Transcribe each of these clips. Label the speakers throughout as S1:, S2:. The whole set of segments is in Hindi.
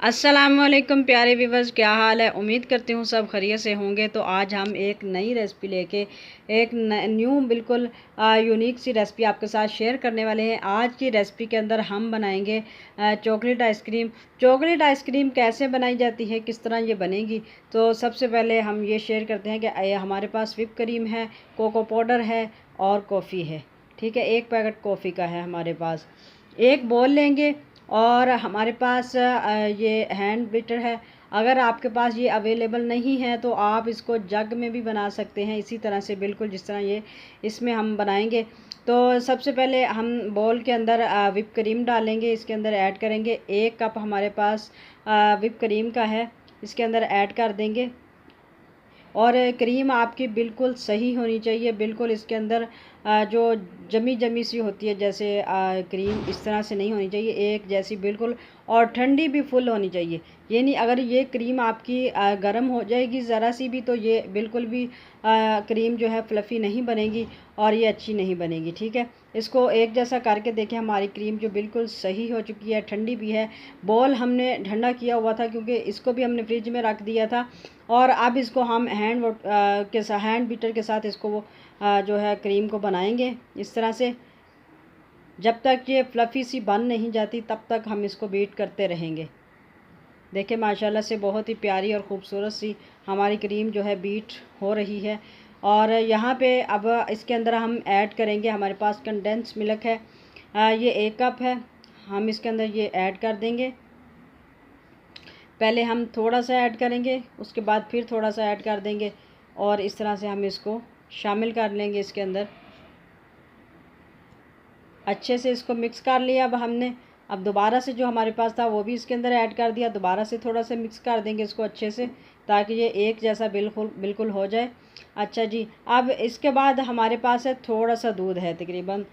S1: अस्सलामुअलैकुम प्यारे व्यूवर्स, क्या हाल है। उम्मीद करती हूँ सब खैरियत से होंगे। तो आज हम एक नई रेसिपी लेके एक न्यू बिल्कुल यूनिक सी रेसिपी आपके साथ शेयर करने वाले हैं। आज की रेसिपी के अंदर हम बनाएंगे चॉकलेट आइसक्रीम। चॉकलेट आइसक्रीम कैसे बनाई जाती है, किस तरह ये बनेगी, तो सबसे पहले हम ये शेयर करते हैं कि हमारे पास व्हिप क्रीम है, कोको पाउडर है और कॉफ़ी है। ठीक है, एक पैकेट कॉफ़ी का है हमारे पास। एक बॉल लेंगे और हमारे पास ये हैंड बीटर है। अगर आपके पास ये अवेलेबल नहीं है तो आप इसको जग में भी बना सकते हैं, इसी तरह से बिल्कुल जिस तरह ये इसमें हम बनाएंगे। तो सबसे पहले हम बॉल के अंदर व्हिप क्रीम डालेंगे, इसके अंदर ऐड करेंगे। 1 कप हमारे पास व्हिप क्रीम का है, इसके अंदर ऐड कर देंगे। और क्रीम आपकी बिल्कुल सही होनी चाहिए, बिल्कुल इसके अंदर जो जमी जमी सी होती है जैसे क्रीम, इस तरह से नहीं होनी चाहिए, एक जैसी बिल्कुल। और ठंडी भी फुल होनी चाहिए। ये नहीं, अगर ये क्रीम आपकी गर्म हो जाएगी ज़रा सी भी तो ये बिल्कुल भी क्रीम जो है फ्लफ़ी नहीं बनेगी और ये अच्छी नहीं बनेगी। ठीक है, इसको एक जैसा करके देखें। हमारी क्रीम जो बिल्कुल सही हो चुकी है, ठंडी भी है। बॉल हमने ठंडा किया हुआ था क्योंकि इसको भी हमने फ्रिज में रख दिया था। और अब इसको हम हैंड बीटर के साथ इसको जो है क्रीम को बनाएंगे इस तरह से। जब तक ये फ्लफ़ी सी बन नहीं जाती तब तक हम इसको बीट करते रहेंगे। देखिए माशाल्लाह से बहुत ही प्यारी और ख़ूबसूरत सी हमारी क्रीम जो है बीट हो रही है। और यहाँ पे अब इसके अंदर हम ऐड करेंगे, हमारे पास कंडेंस मिल्क है, ये 1 कप है। हम इसके अंदर ये ऐड कर देंगे। पहले हम थोड़ा सा ऐड करेंगे, उसके बाद फिर थोड़ा सा ऐड कर देंगे और इस तरह से हम इसको शामिल कर लेंगे इसके अंदर। अच्छे से इसको मिक्स कर लिया अब हमने। अब दोबारा से जो हमारे पास था वो भी इसके अंदर ऐड कर दिया। दोबारा से थोड़ा सा मिक्स कर देंगे इसको अच्छे से, ताकि ये एक जैसा बिल्कुल हो जाए। अच्छा जी, अब इसके बाद हमारे पास है थोड़ा सा दूध है, तकरीबन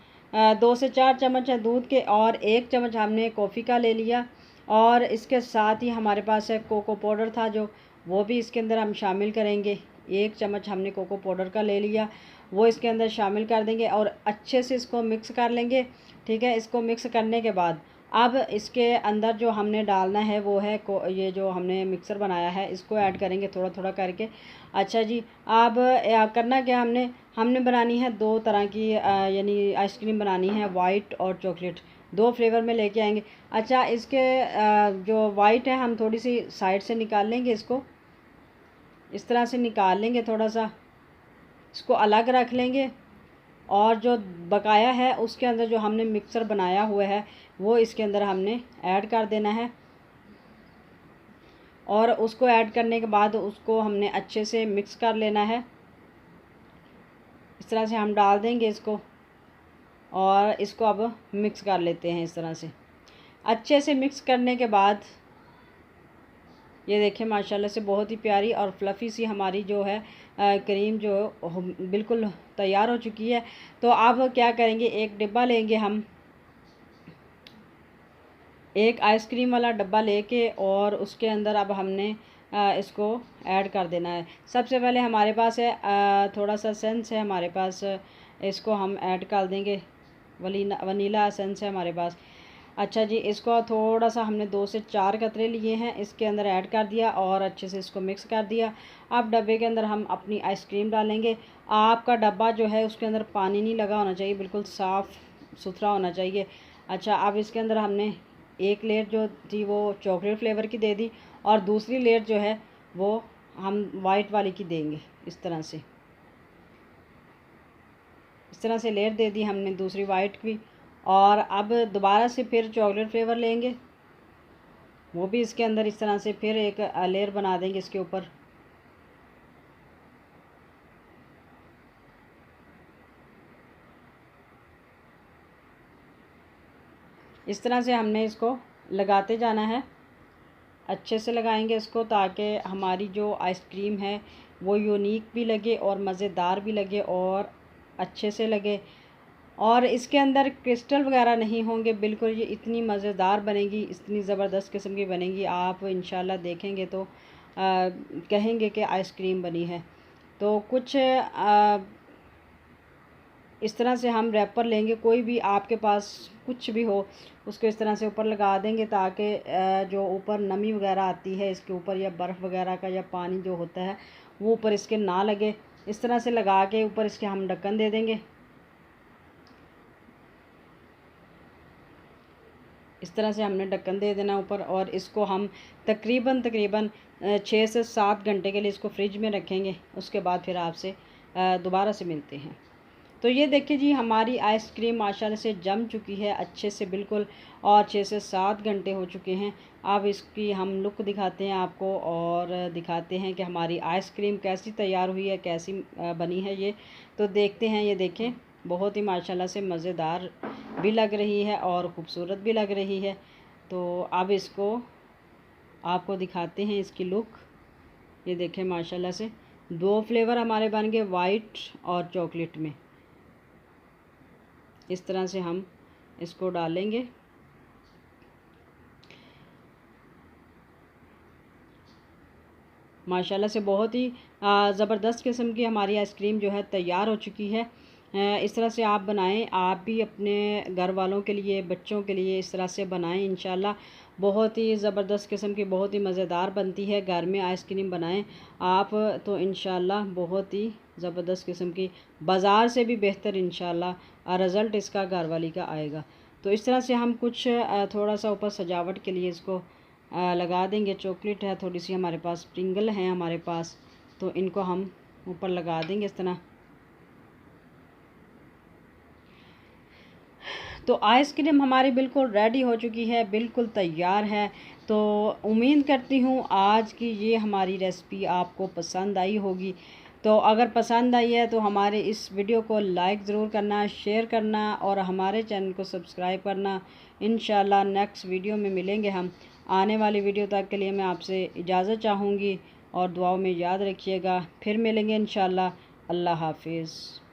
S1: 2 से 4 चम्मच है दूध के, और 1 चम्मच हमने कॉफ़ी का ले लिया। और इसके साथ ही हमारे पास है कोको पाउडर था जो, वो भी इसके अंदर हम शामिल करेंगे। 1 चम्मच हमने कोको पाउडर का ले लिया, वो इसके अंदर शामिल कर देंगे और अच्छे से इसको मिक्स कर लेंगे। ठीक है, इसको मिक्स करने के बाद अब इसके अंदर जो हमने डालना है वो है ये जो हमने मिक्सर बनाया है इसको ऐड करेंगे थोड़ा थोड़ा करके। अच्छा जी, अब करना क्या, हमने बनानी है 2 तरह की यानी आइसक्रीम बनानी है, वाइट और चॉकलेट, 2 फ्लेवर में लेके आएंगे। अच्छा, इसके जो वाइट है हम थोड़ी सी साइड से निकाल लेंगे, इसको इस तरह से निकाल लेंगे, थोड़ा सा इसको अलग रख लेंगे। और जो बकाया है उसके अंदर जो हमने मिक्सर बनाया हुआ है वो इसके अंदर हमने ऐड कर देना है। और उसको ऐड करने के बाद उसको हमने अच्छे से मिक्स कर लेना है। इस तरह से हम डाल देंगे इसको और इसको अब मिक्स कर लेते हैं इस तरह से। अच्छे से मिक्स करने के बाद ये देखिए माशाल्लाह से बहुत ही प्यारी और फ्लफ़ी सी हमारी जो है क्रीम जो बिल्कुल तैयार हो चुकी है। तो अब क्या करेंगे, एक डिब्बा लेंगे हम, एक आइसक्रीम वाला डब्बा लेके, और उसके अंदर अब हमने इसको ऐड कर देना है। सबसे पहले हमारे पास है थोड़ा सा एसेंस है हमारे पास, इसको हम ऐड कर देंगे। वनीला एसेंस है हमारे पास। अच्छा जी, इसको थोड़ा सा हमने 2 से 4 कतरे लिए हैं, इसके अंदर ऐड कर दिया और अच्छे से इसको मिक्स कर दिया। अब डब्बे के अंदर हम अपनी आइसक्रीम डालेंगे। आपका डब्बा जो है उसके अंदर पानी नहीं लगा होना चाहिए, बिल्कुल साफ़ सुथरा होना चाहिए। अच्छा, अब इसके अंदर हमने एक लेयर जो थी वो चॉकलेट फ्लेवर की दे दी और दूसरी लेयर जो है वो हम वाइट वाली की देंगे। इस तरह से लेयर दे दी हमने दूसरी वाइट की। और अब दोबारा से फिर चॉकलेट फ्लेवर लेंगे, वो भी इसके अंदर इस तरह से फिर एक लेयर बना देंगे इसके ऊपर। इस तरह से हमने इसको लगाते जाना है, अच्छे से लगाएंगे इसको, ताकि हमारी जो आइसक्रीम है वो यूनिक भी लगे और मज़ेदार भी लगे और अच्छे से लगे। और इसके अंदर क्रिस्टल वगैरह नहीं होंगे, बिल्कुल ये इतनी मज़ेदार बनेगी, इतनी ज़बरदस्त किस्म की बनेगी, आप इंशाल्लाह देखेंगे तो कहेंगे कि आइसक्रीम बनी है। तो कुछ इस तरह से हम रैपर लेंगे, कोई भी आपके पास कुछ भी हो उसको इस तरह से ऊपर लगा देंगे ताकि जो ऊपर नमी वगैरह आती है इसके ऊपर, या बर्फ़ वगैरह का या पानी जो होता है वो ऊपर इसके ना लगे। इस तरह से लगा के ऊपर इसके हम ढक्कन दे देंगे। इस तरह से हमने ढक्कन दे देना ऊपर, और इसको हम तकरीबन 6 से 7 घंटे के लिए इसको फ्रिज में रखेंगे। उसके बाद फिर आपसे दोबारा से मिलते हैं। तो ये देखिए जी, हमारी आइसक्रीम माशाल्लाह से जम चुकी है अच्छे से बिल्कुल, और 6 से 7 घंटे हो चुके हैं। अब इसकी हम लुक दिखाते हैं आपको, और दिखाते हैं कि हमारी आइसक्रीम कैसी तैयार हुई है, कैसी बनी है ये। तो देखते हैं, ये देखें बहुत ही माशाल्लाह से मज़ेदार भी लग रही है और ख़ूबसूरत भी लग रही है। तो अब इसको आपको दिखाते हैं इसकी लुक। ये देखें माशाल्लाह से 2 फ्लेवर हमारे बन गए, वाइट और चॉकलेट में। इस तरह से हम इसको डालेंगे। माशाल्लाह से बहुत ही ज़बरदस्त किस्म की हमारी आइसक्रीम जो है तैयार हो चुकी है। इस तरह से आप बनाएं, आप भी अपने घर वालों के लिए, बच्चों के लिए इस तरह से बनाएं। इंशाल्लाह बहुत ही ज़बरदस्त किस्म की, बहुत ही मज़ेदार बनती है। घर में आइसक्रीम बनाएं आप तो इंशाल्लाह बहुत ही ज़बरदस्त किस्म की, बाज़ार से भी बेहतर इंशाल्लाह रिज़ल्ट इसका घर वाली का आएगा। तो इस तरह से हम कुछ थोड़ा सा ऊपर सजावट के लिए इसको लगा देंगे। चॉकलेट है थोड़ी सी हमारे पास, स्प्रिंगल है हमारे पास, तो इनको हम ऊपर लगा देंगे इस तरह। तो आइसक्रीम हमारी बिल्कुल रेडी हो चुकी है, बिल्कुल तैयार है। तो उम्मीद करती हूँ आज की ये हमारी रेसिपी आपको पसंद आई होगी। तो अगर पसंद आई है तो हमारे इस वीडियो को लाइक ज़रूर करना, शेयर करना और हमारे चैनल को सब्सक्राइब करना। इंशाल्लाह नेक्स्ट वीडियो में मिलेंगे हम। आने वाली वीडियो तक के लिए मैं आपसे इजाज़त चाहूँगी, और दुआओं में याद रखिएगा। फिर मिलेंगे इंशाल्लाह। अल्लाह हाफिज़।